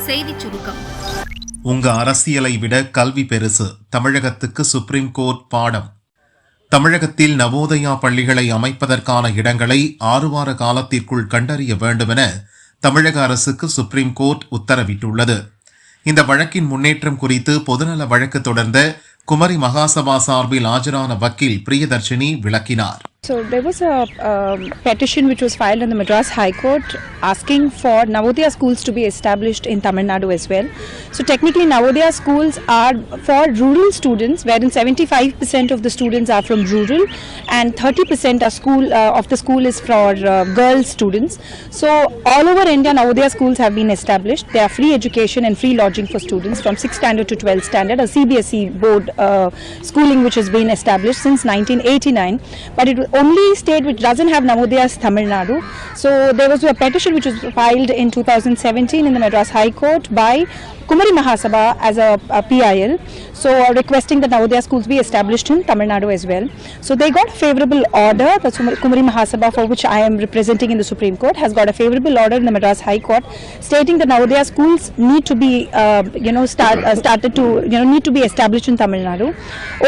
செய்திச் சுருக்கம். உங்க அரசியலை விட கல்வி பெருசு, தமிழகத்துக்கு சுப்ரீம் கோர்ட் பாடம். தமிழகத்தில் நவோதயா பள்ளிகளை அமைப்பதற்கான இடங்களை 6 வார காலத்திற்குள் கண்டறிய வேண்டுமென தமிழக அரசுக்கு சுப்ரீம் கோர்ட் உத்தரவிட்டுள்ளது. இந்த வழக்கின் முன்னேற்றம் குறித்து பொதுநல வழக்கு தொடர்ந்த குமரி மகாசபா சார்பில் ஆஜரான வக்கீல் பிரியதர்ஷினி விளக்கினார். So there was a petition which was filed in the Madras High Court asking for Navodaya schools to be established in Tamil Nadu as well. So technically Navodaya schools are for rural students, wherein 75% of the students are from rural and 30% of the school is for girl students. So all over India Navodaya schools have been established. They are free education and free lodging for students from 6th standard to 12th standard, a CBSE board schooling which has been established since 1989. But it only state which doesn't have Navodaya is Tamil Nadu. So there was a petition which was filed in 2017 in the Madras High Court by Kumari Mahasabha as a PIL, so requesting that Navodaya schools be established in Tamil Nadu as well. So they got a favourable order. The Kumari Mahasabha, for which I am representing in the Supreme Court, has got a favourable order in the Madras High Court stating that Navodaya schools need to be need to be established in Tamil Nadu,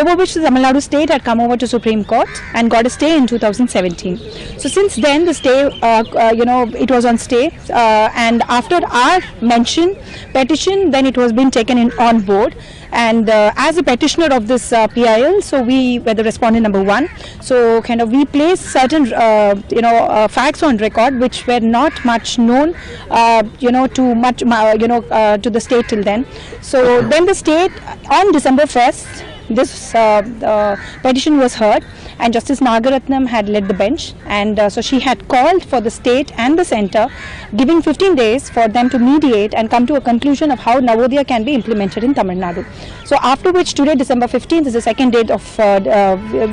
over which the Tamil Nadu state had come over to Supreme Court and got a stay in 2017. So since then the stay it was on stay, and after our petition, then it was being taken on board, and as a petitioner of this PIL, so we were the respondent number 1. So we placed certain facts on record which were not much known to the state till then. So then the state on December 1st this petition was heard, and Justice Nagaratnam had led the bench, and so she had called for the state and the centre, giving 15 days for them to mediate and come to a conclusion of how Navodaya can be implemented in Tamil Nadu. So after which today, December 15th, is the second date of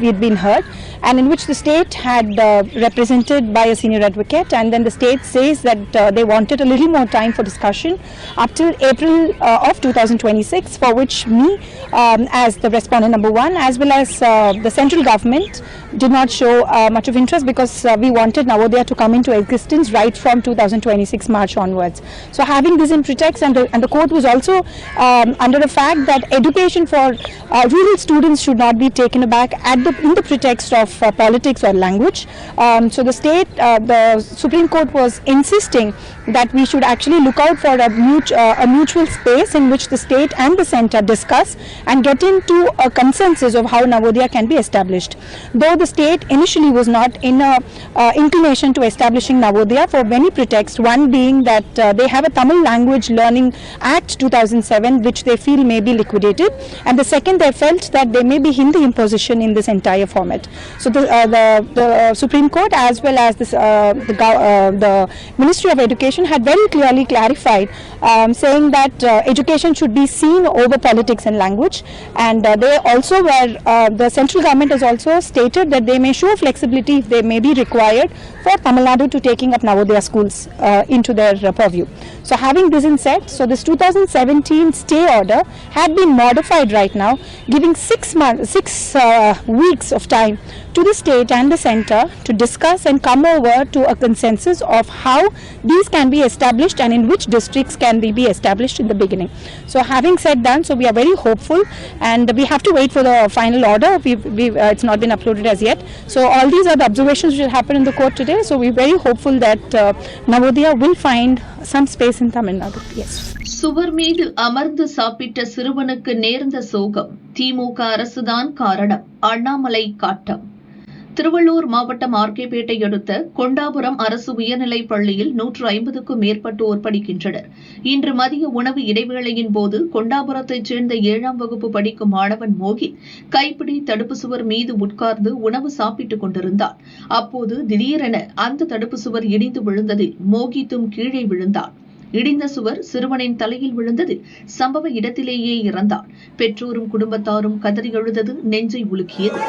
we had been heard, and in which the state had represented by a senior advocate, and then the state says that they wanted a little more time for discussion up till April of 2026, for which me as the respondent number 1, as well as the central government, did not show much of interest, because we wanted Navodaya to come into existence right from 2026 March onwards. So having this in pretext, and the court was also under the fact that education for rural students should not be taken aback in the pretext of politics or language. So the Supreme Court was insisting that we should actually look out for a mutual space in which the state and the centre discuss and get into a consensus of how Navodaya can be established. Though the state initially was not in a inclination to establishing Navodaya for many pretexts, one being that they have a Tamil Language Learning Act 2007 which they feel may be liquidated, and the second, they felt that there may be Hindi imposition in this entire format. So the Supreme Court as well as the Ministry of Education had very clearly clarified, saying that education should be seen over politics and language, and they also were the central government has also stated that they may show flexibility if they may be required for Tamil Nadu to taking up Navodaya schools into their purview. So having this in said, so this 2017 stay order had been modified right now, giving 6 weeks of time to the state and the centre to discuss and come over to a consensus of how these can be established and in which districts can they be established in the beginning. So having said that, so we are very hopeful, and we have to wait for the final order. It's not been uploaded as yet. So all these are the observations which will happen in the court today. So we're very hopeful that Navodaya will find some space in Tamil Nadu. Yes. சுவர் மீது அமர்ந்து சாப்பிட்ட சிறுவனுக்கு நேர்ந்த சோகம், திமுக அரசுதான் காரணம், அண்ணாமலை காட்டம். திருவள்ளூர் மாவட்டம் ஆர்கேபேட்டை அடுத்த கொண்டாபுரம் அரசு உயர்நிலைப் பள்ளியில் 150க்கும் மேற்பட்டோர் படிக்கின்றனர். இன்று மதிய உணவு இடைவேளையின் போது கொண்டாபுரத்தைச் சேர்ந்த 7ஆம் வகுப்பு படிக்கும் மாணவன் மோகித் கைப்பிடி தடுப்பு சுவர் மீது உட்கார்ந்து உணவு சாப்பிட்டுக் கொண்டிருந்தார். அப்போது திடீரென அந்த தடுப்பு சுவர் இடிந்து விழுந்ததில் மோகித்தும் கீழே விழுந்தார். இடிந்த சுவர் சிறுவனின் தலையில் விழுந்ததில் சம்பவ இடத்திலேயே இறந்தார். பெற்றோரும் குடும்பத்தாரும் கதறி அழுதது நெஞ்சை உலுக்கியது.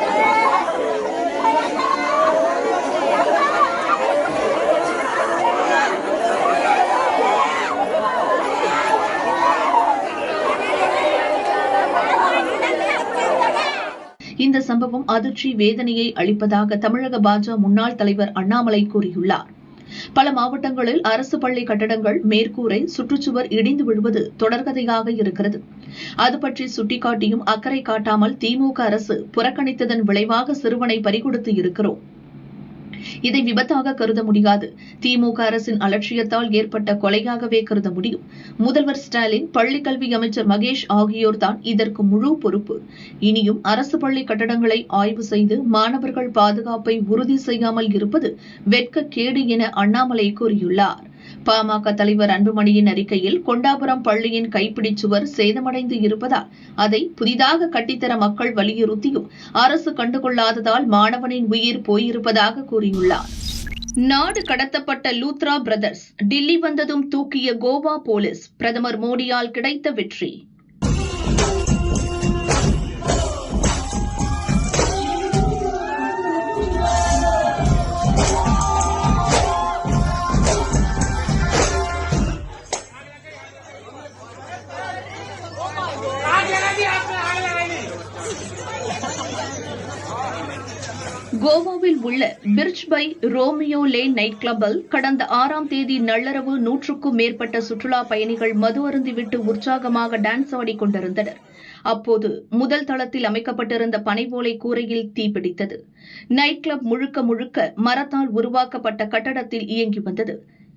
இந்த சம்பவம் அதிர்ச்சி வேதனையை அளிப்பதாக தமிழக பாஜக முன்னாள் தலைவர் அண்ணாமலை கூறியுள்ளார். பல மாவட்டங்களில் அரசு பள்ளி கட்டடங்கள் மேற்கூரை சுற்றுச்சுவர் இடிந்து விழுவது தொடர்கதையாக இருக்கிறது. அது பற்றி சுட்டிக்காட்டியும் அக்கறை காட்டாமல் திமுக அரசு புறக்கணித்ததன் விளைவாக சிறுவனை பறிகொடுத்து இருக்கிறோம். இதை விபத்தாக கருத முடியாது. திமுக அரசின் அலட்சியத்தால் ஏற்பட்ட கொலையாகவே கருத முடியும். முதல்வர் ஸ்டாலின், பள்ளிக்கல்வி அமைச்சர் மகேஷ் ஆகியோர் தான் இதற்கு முழு பொறுப்பு. இனியும் அரசு பள்ளி கட்டடங்களை ஆய்வு செய்து மாணவர்கள் பாதுகாப்பை உறுதி செய்யாமல் இருப்பது வெட்கக்கேடு என அண்ணாமலை கூறியுள்ளார். பாமக தலைவர் அன்புமணியின் அறிக்கையில் கொண்டாபுரம் பள்ளியின் கைப்பிடிச் சுவர் சேதமடைந்து இருப்பதால் அதை புதிதாக கட்டித்தர மக்கள் வலியுறுத்தியும் அரசு கண்டுகொள்ளாததால் மாணவனின் உயிர் போயிருப்பதாக கூறியுள்ளார். நாடு கடத்தப்பட்ட லூத்ரா பிரதர்ஸ் டில்லி வந்ததும் தூக்கிய கோவா போலீஸ். பிரதமர் மோடியால் கிடைத்த வெற்றி. கோவாவில் உள்ள Birch by Romeo Lane night கிளப்பில் கடந்த 6ஆம் தேதி நள்ளிரவு 100க்கும் மேற்பட்ட சுற்றுலா பயணிகள் மது அருந்திவிட்டு உற்சாகமாக டான்ஸ் ஆடிக் கொண்டிருந்தனர். அப்போது முதல் தளத்தில் அமைக்கப்பட்டிருந்த பனைவோலை கூரையில் தீப்பிடித்தது. நைட் கிளப் முழுக்க முழுக்க மரத்தால் உருவாக்கப்பட்ட கட்டடத்தில் இயங்கி வந்தது.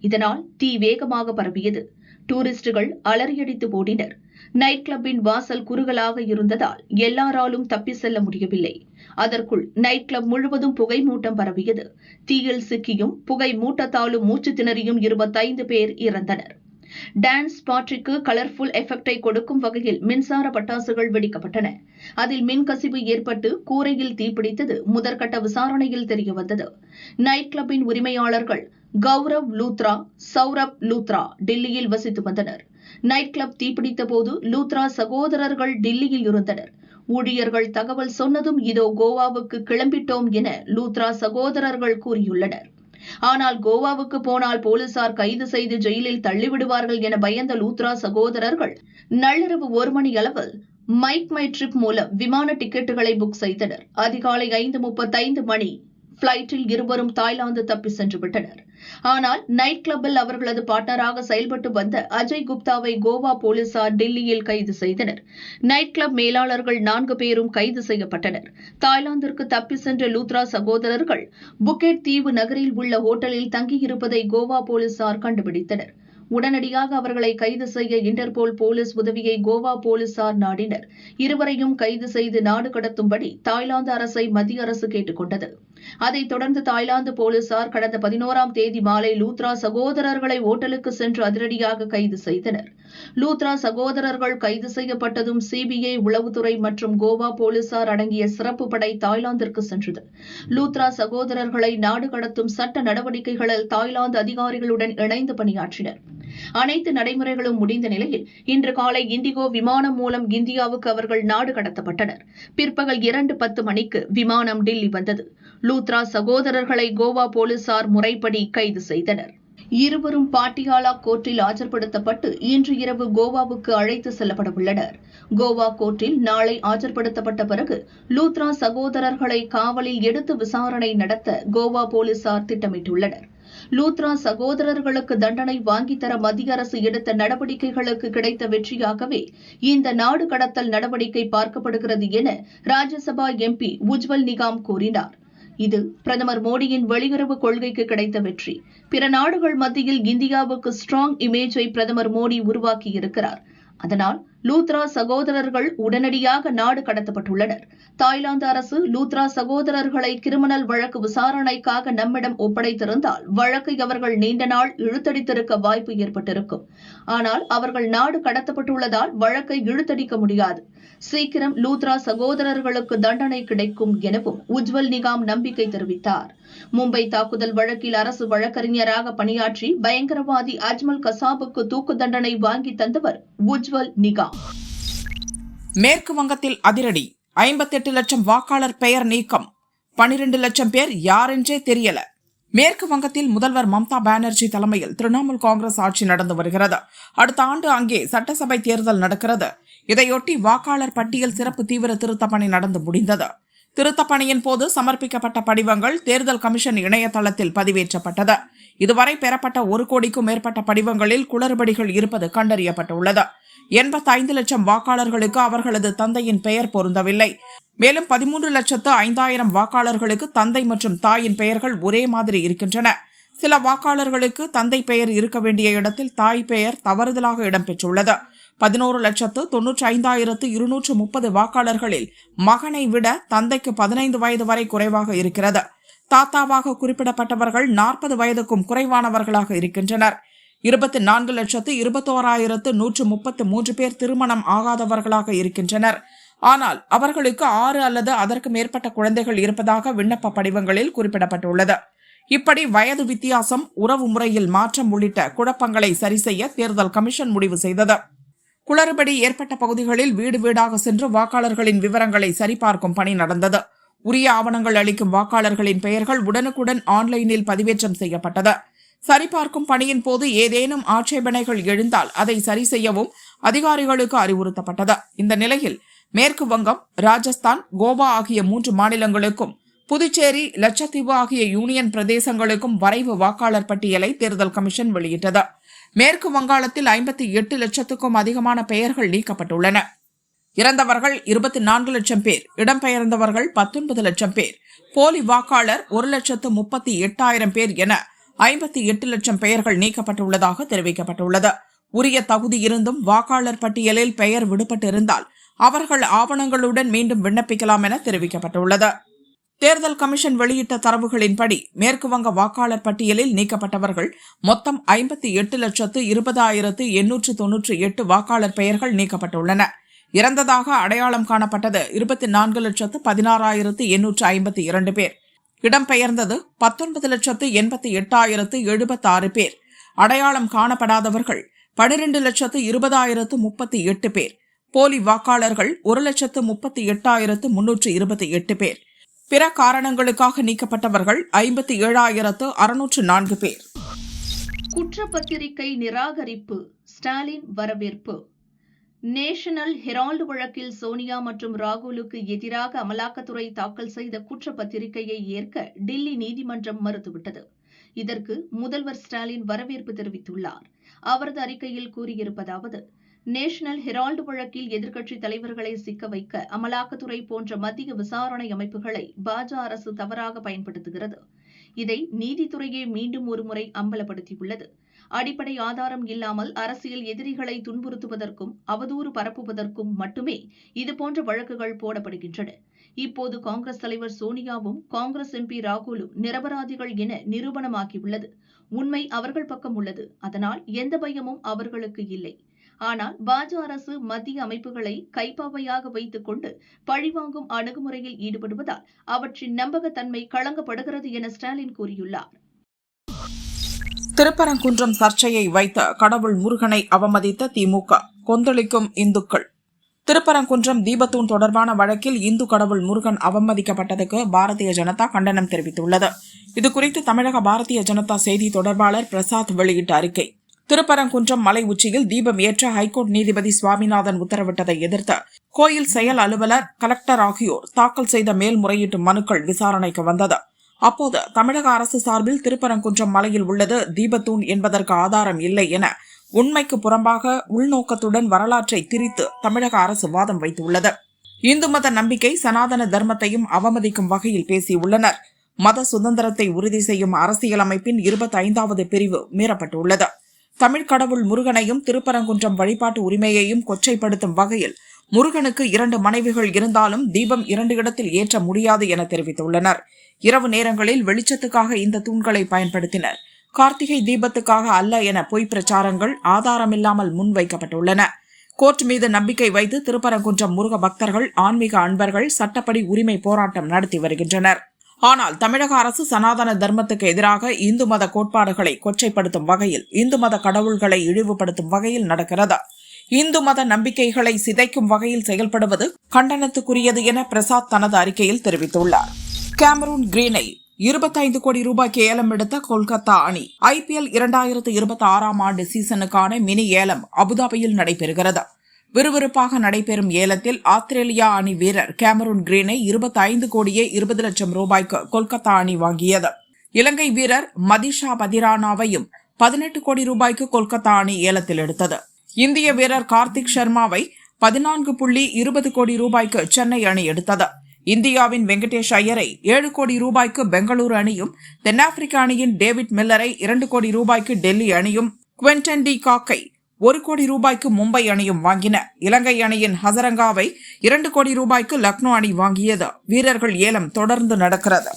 இதனால் தீ வேகமாக பரவியது. டூரிஸ்டுகள் அலறியடித்து ஓடினர். நைட் கிளப்பின் வாசல் குறுகலாக இருந்ததால் எல்லாராலும் தப்பி செல்ல முடியவில்லை. அதற்குள் நைட் கிளப் முழுவதும் புகை மூட்டம் பரவியது. தீயில் சிக்கியும் புகை மூட்டத்தாலும் மூச்சு திணறியும் 25 பேர் இறந்தனர். டான்ஸ் பார்ட்டிக்கு கலர்ஃபுல் எஃபெக்டை கொடுக்கும் வகையில் மின்சார பட்டாசுகள் வெடிக்கப்பட்டன. அதில் மின்கசிவு ஏற்பட்டு கூரையில் தீப்பிடித்தது முதற்கட்ட விசாரணையில் தெரியவந்தது. நைட் கிளப்பின் உரிமையாளர்கள் கௌரவ் லூத்ரா, சௌரப் லூத்ரா டில்லியில் வசித்து வந்தனர். நைட் கிளப் தீப்பிடித்த போது லூத்ரா சகோதரர்கள் டில்லியில் இருந்தனர். ஊழியர்கள் தகவல் சொன்னதும் இதோ கோவாவுக்கு கிளம்பிட்டோம் என லூத்ரா சகோதரர்கள் கூறியுள்ளனர். ஆனால் கோவாவுக்கு போனால் போலீசார் கைது செய்து ஜெயிலில் தள்ளிவிடுவார்கள் என பயந்த லூத்ரா சகோதரர்கள் நள்ளிரவு 1 மணி அளவில் மை ட்ரிப் மூலம் விமான டிக்கெட்டுகளை புக் செய்தனர். அதிகாலை 5:35 மணி பிளைட்டில் இருவரும் தாய்லாந்து தப்பி சென்று விட்டனர். ஆனால் நைட் கிளப்பில் அவர்களது பார்ட்னராக செயல்பட்டு வந்த அஜய் குப்தாவை கோவா போலீசார் டில்லியில் கைது செய்தனர். நைட் கிளப் மேலாளர்கள் 4 பேரும் கைது செய்யப்பட்டனர். தாய்லாந்திற்கு தப்பி சென்ற லூத்ரா சகோதரர்கள் புக்கெட் தீவு நகரில் உள்ள ஹோட்டலில் தங்கியிருப்பதை கோவா போலீசார் கண்டுபிடித்தனர். உடனடியாக அவர்களை கைது செய்ய இன்டர்போல் போலீஸ் உதவியை கோவா போலீசார் நாடினர். இருவரையும் கைது செய்து நாடு கடத்தும்படி தாய்லாந்து அரசை மத்திய அரசு கேட்டுக் கொண்டது. அதைத் தொடர்ந்து தாய்லாந்து போலீசார் கடந்த 11ஆம் தேதி மாலை லூத்ரா சகோதரர்களை ஓட்டலுக்கு சென்று அதிரடியாக கைது செய்தனர். லூத்ரா சகோதரர்கள் கைது செய்யப்பட்டதும் சிபிஐ, உளவுத்துறை மற்றும் கோவா போலீசார் அடங்கிய சிறப்பு படை தாய்லாந்திற்கு சென்றது. லூத்ரா சகோதரர்களை நாடு கடத்தும் சட்ட நடவடிக்கைகளில் தாய்லாந்து அதிகாரிகளுடன் இணைந்து பணியாற்றினர். அனைத்து நடைமுறைகளும் முடிந்த நிலையில் இன்று காலை இண்டிகோ விமானம் மூலம் இந்தியாவுக்கு அவர்கள் நாடு கடத்தப்பட்டனர். பிற்பகல் 2:10 மணிக்கு விமானம் டில்லி வந்தது. லூத்ரா சகோதரர்களை கோவா போலீசார் முறைப்படி கைது செய்தனர். இருவரும் பாட்டியாலா கோர்ட்டில் ஆஜர்படுத்தப்பட்டு இன்று இரவு கோவாவுக்கு அழைத்து செல்லப்பட உள்ளனர். கோவா கோர்ட்டில் நாளை ஆஜர்படுத்தப்பட்ட பிறகு லூத்ரா சகோதரர்களை காவலில் எடுத்து விசாரணை நடத்த கோவா போலீசார் திட்டமிட்டுள்ளனர். லூத்ரா சகோதரர்களுக்கு தண்டனை வாங்கித்தர மத்திய அரசு எடுத்த நடவடிக்கைகளுக்கு கிடைத்த வெற்றியாகவே இந்த நாடு கடத்தல் நடவடிக்கை பார்க்கப்படுகிறது என ராஜ்யசபா எம்பி உஜ்வல் நிகாம் கூறினார். இது பிரதமர் மோடியின் வெளியுறவு கொள்கைக்கு கிடைத்த வெற்றி. பிற நாடுகள் மத்தியில் இந்தியாவுக்கு ஸ்ட்ராங் இமேஜை பிரதமர் மோடி உருவாக்கியிருக்கிறார். அதனால் லூத்ரா சகோதரர்கள் உடனடியாக நாடு கடத்தப்பட்டுள்ளனர். தாய்லாந்து அரசு லூத்ரா சகோதரர்களை கிரிமினல் வழக்கு விசாரணைக்காக நம்மிடம் ஒப்படைத்திருந்தால் வழக்கை அவர்கள் நீண்ட நாள் இழுத்தடித்திருக்க வாய்ப்பு ஏற்பட்டிருக்கும். ஆனால் அவர்கள் நாடு கடத்தப்பட்டுள்ளதால் வழக்கை இழுத்தடிக்க முடியாது. சீக்கிரம் லூத்ரா சகோதரர்களுக்கு தண்டனை கிடைக்கும் எனவும் உஜ்வல் நிகாம் நம்பிக்கை தெரிவித்தார். மும்பை தாக்குதல் வழக்கில் அரசு வழக்கறிஞராக பணியாற்றி பயங்கரவாதி அஜ்மல் கசாபுக்கு தூக்கு தண்டனை வாங்கி தந்தவர் உஜ்வல் நிகாம். மேற்கு வங்கத்தில் அதிரடி, 58 லட்சம் வாக்காளர் பெயர் நீக்கம், 12 லட்சம் பேர் யாரென்றே தெரியல. மேற்கு வங்கத்தில் முதல்வர் மம்தா பானர்ஜி தலைமையில் திரிணாமுல் காங்கிரஸ் ஆட்சி நடந்து வருகிறது. அடுத்த ஆண்டு அங்கே சட்டசபை தேர்தல் நடக்கிறது. இதையொட்டி வாக்காளர் பட்டியல் சிறப்பு தீவிர திருத்த பணி நடந்து முடிந்தது. திருத்தப் பணியின் போது சமர்ப்பிக்கப்பட்ட படிவங்கள் தேர்தல் கமிஷன் இணையதளத்தில் பதிவேற்றப்பட்டது. இதுவரை பெறப்பட்ட 1 கோடிக்கும் மேற்பட்ட படிவங்களில் குளறுபடிகள் இருப்பது கண்டறியப்பட்டுள்ளது. 85 லட்சம் வாக்காளர்களுக்கு அவர்களது தந்தையின் பெயர் பொருந்தவில்லை. மேலும் 13,05,000 வாக்காளர்களுக்கு தந்தை மற்றும் தாயின் பெயர்கள் ஒரே மாதிரி இருக்கின்றன. சில வாக்காளர்களுக்கு தந்தை பெயர் இருக்க வேண்டிய இடத்தில் தாய் பெயர் தவறுதலாக இடம்பெற்றுள்ளது. 11,95,230 வாக்காளர்களில் மகனை விட தந்தைக்கு 15 வயது வரை குறைவாக இருக்கிறது. தாத்தாவாக குறிப்பிடப்பட்டவர்கள் 40 வயதுக்கும் குறைவானவர்களாக இருக்கின்றனர். 24,21,133 பேர் திருமணம் ஆகாதவர்களாக இருக்கின்றனர். ஆனால் அவர்களுக்கு 6 அல்லது அதற்கு மேற்பட்ட குழந்தைகள் இருப்பதாக விண்ணப்ப படிவங்களில் குறிப்பிடப்பட்டுள்ளது. இப்படி வயது வித்தியாசம், உறவு முறையில் மாற்றம் உள்ளிட்ட குழப்பங்களை சரிசெய்ய தேர்தல் கமிஷன் முடிவு செய்தது. குளறுபடி ஏற்பட்ட பகுதிகளில் வீடு வீடாக சென்று வாக்காளர்களின் விவரங்களை சரிபார்க்கும் பணி நடந்தது. உரிய ஆவணங்கள் அளிக்கும் வாக்காளர்களின் பெயர்கள் உடனுக்குடன் ஆன்லைனில் பதிவேற்றம் செய்யப்பட்டது. சரிபார்க்கும் பணியின் போது ஏதேனும் ஆட்சேபனைகள் எழுந்தால் அதை சரி செய்யவும் அதிகாரிகளுக்கு அறிவுறுத்தப்பட்டது. இந்த நிலையில் மேற்கு வங்கம், ராஜஸ்தான், கோவா ஆகிய 3 மாநிலங்களுக்கும் புதுச்சேரி, லட்சத்தீவு ஆகிய யூனியன் பிரதேசங்களுக்கும் வரைவு வாக்காளர் பட்டியலை தேர்தல் கமிஷன் வெளியிட்டது. மேற்கு வங்காளத்தில் 58 லட்சத்துக்கும் அதிகமான பெயர்கள் நீக்கப்பட்டுள்ளன. இறந்தவர்கள் 24 லட்சம் பேர், இடம்பெயர்ந்தவர்கள் 19 லட்சம் பேர், போலி வாக்காளர் 1,38,000 பேர் என 58 லட்சம் பெயர்கள் நீக்கப்பட்டுள்ளதாக தெரிவிக்கப்பட்டுள்ளது. உரிய தகுதி இருந்தும் வாக்காளர் பட்டியலில் பெயர் விடுபட்டிருந்தால் அவர்கள் ஆவணங்களுடன் மீண்டும் விண்ணப்பிக்கலாம் என தெரிவிக்கப்பட்டுள்ளது. தேர்தல் கமிஷன் வெளியிட்ட தரவுகளின்படி மேற்கு வங்க வாக்காளர் பட்டியலில் நீக்கப்பட்டவர்கள் மொத்தம் 58,20,898 வாக்காளர் பெயர்கள் நீக்கப்பட்டுள்ளன. இறந்ததாக அடையாளம் காணப்பட்டது 24,16,852 பேர். இடம்பெயர்ந்தது 19,88,076 பேர். அடையாளம் காணப்படாதவர்கள் 12,20,038 பேர். போலி வாக்காளர்கள் 1,38,328 பேர். பிற காரணங்களுக்காக நீக்கப்பட்டவர்கள் 57,604 பேர். குற்றப்பத்திரிகை நிராகரிப்பு, ஸ்டாலின் வரவேற்பு. நேஷனல் ஹெரால்டு வழக்கில் சோனியா மற்றும் ராகுலுக்கு எதிராக அமலாக்கத்துறை தாக்கல் செய்த குற்றப்பத்திரிகையை ஏற்க டில்லி நீதிமன்றம் மறுத்துவிட்டது. இதற்கு முதல்வர் ஸ்டாலின் வரவேற்பு தெரிவித்துள்ளார். அவரது அறிக்கையில் கூறியிருப்பதாவது: நேஷனல் ஹெரால்டு வழக்கில் எதிர்க்கட்சித் தலைவர்களை சிக்க வைக்க அமலாக்கத்துறை போன்ற மத்திய விசாரணை அமைப்புகளை பாஜ அரசு தவறாக பயன்படுத்துகிறது. இதை நீதித்துறையே மீண்டும் ஒருமுறை அம்பலப்படுத்தியுள்ளது. அடிப்படை ஆதாரம் இல்லாமல் அரசியல் எதிரிகளை துன்புறுத்துவதற்கும் அவதூறு பரப்புவதற்கும் மட்டுமே இதுபோன்ற வழக்குகள் போடப்படுகின்றன. இப்போது காங்கிரஸ் தலைவர் சோனியாவும் காங்கிரஸ் எம்பி ராகுலும் நிரபராதிகள் என நிரூபணமாகியுள்ளது. உண்மை அவர்கள் பக்கம் உள்ளது. அதனால் எந்த பயமும் அவர்களுக்கு இல்லை. ஆனால் பாஜ அரசு மத்திய அமைப்புகளை கைப்பாவையாக வைத்துக் கொண்டு பழிவாங்கும் அணுகுமுறையில் ஈடுபடுவதால் அவற்றின் நம்பகத்தன்மை களங்கப்படுகிறது என ஸ்டாலின் கூறியுள்ளார். திருப்பரங்குன்றம் சர்ச்சையை வைத்த கடவுள் முருகனை அவமதித்த திமுக, கொந்தளிக்கும் இந்துக்கள். திருப்பரங்குன்றம் தீபத்தூண் தொடர்பான வழக்கில் இந்து கடவுள் முருகன் அவமதிக்கப்பட்டதுக்கு பாரதிய ஜனதா கண்டனம் தெரிவித்துள்ளது. இதுகுறித்து தமிழக பாரதிய ஜனதா செய்தி தொடர்பாளர் பிரசாத் வெளியிட்ட அறிக்கை: திருப்பரங்குன்றம் மலை உச்சியில் தீபம் ஏற்ற ஹைகோர்ட் நீதிபதி சுவாமிநாதன் உத்தரவிட்டதை எதிர்த்து கோயில் செயல் அலுவலர், கலெக்டர் ஆகியோர் தாக்கல் செய்த மேல்முறையீட்டு மனுக்கள் விசாரணைக்கு வந்தது. அப்போது தமிழக அரசு சார்பில் திருப்பரங்குன்றம் மலையில் உள்ளது தீபத்தூண் என்பதற்கு ஆதாரம் இல்லை என உண்மைக்கு புறம்பாக உள்நோக்கத்துடன் வரலாற்றை திரித்து தமிழக அரசு வாதம் வைத்துள்ளது. இந்து மத நம்பிக்கை, சனாதன தர்மத்தையும் அவமதிக்கும் வகையில் பேசியுள்ளனர். மத சுதந்திரத்தை உறுதி செய்யும் அரசியலமைப்பின் 25வது பிரிவு மீறப்பட்டுள்ளது. தமிழ் கடவுள் முருகனையும் திருப்பரங்குன்றம் வழிபாட்டு உரிமையையும் கொச்சைப்படுத்தும் வகையில் முருகனுக்கு 2 மனைவிகள் இருந்தாலும் தீபம் 2 இடத்தில் ஏற்ற முடியாது என தெரிவித்துள்ளனர். இரவு நேரங்களில் வெளிச்சத்துக்காக இந்த தூண்களை பயன்படுத்தினர். கார்த்திகை தீபத்துக்காக அல்ல என பொய் பிரச்சாரங்கள் ஆதாரமில்லாமல் முன்வைக்கப்பட்டுள்ளன. கோர்ட் மீது நம்பிக்கை வைத்து திருப்பரங்குன்றம் முருக பக்தர்கள், ஆன்மீக அன்பர்கள் சட்டப்படி உரிமை போராட்டம் நடத்தி வருகின்றனர். ஆனால் தமிழக அரசு சனாதன தர்மத்துக்கு எதிராக இந்து மத கோட்பாடுகளை கொச்சைப்படுத்தும் வகையில், இந்து மத கடவுள்களை இழிவுபடுத்தும் வகையில் நடக்கிறது. இந்து மத நம்பிக்கைகளை சிதைக்கும் வகையில் செயல்படுவது கண்டனத்துக்குரியது என பிரசாத் தனது அறிக்கையில் தெரிவித்துள்ளார். கேமரூன் கிரீனை 25 கோடி ரூபாய்க்கு ஏலம் எடுத்த கொல்கத்தா அணி. IPL 2026 ஆண்டு சீசனுக்கான மினி ஏலம் அபுதாபியில் நடைபெறுகிறது. விறுவிறுப்பாக நடைபெறும் ஏலத்தில் ஆஸ்திரேலியா அணி வீரர் கேமரூன் கிரீனை 25 கோடியே 20 லட்சம் ரூபாய்க்கு கொல்கத்தா அணி வாங்கியது. இலங்கை வீரர் மதிஷா பதிரானாவையும் 18 கோடி ரூபாய்க்கு கொல்கத்தா அணி ஏலத்தில் எடுத்தது. இந்திய வீரர் கார்த்திக் சர்மாவை 14.20 கோடி ரூபாய்க்கு சென்னை அணி எடுத்தது. இந்தியாவின் வெங்கடேஷ் ஐயரை 7 கோடி ரூபாய்க்கு பெங்களூரு அணியும், தென்னாப்பிரிக்க அணியின் டேவிட் மில்லரை 2 கோடி ரூபாய்க்கு டெல்லி அணியும், குவென்டன் டி காக்கை 1 கோடி ரூபாய்க்கு மும்பை அணியும் வாங்கின. இலங்கை அணியின் ஹசரங்காவை 2 கோடி ரூபாய்க்கு லக்னோ அணி வாங்கியது. வீரர்கள் ஏலம் தொடர்ந்து நடக்கிறது.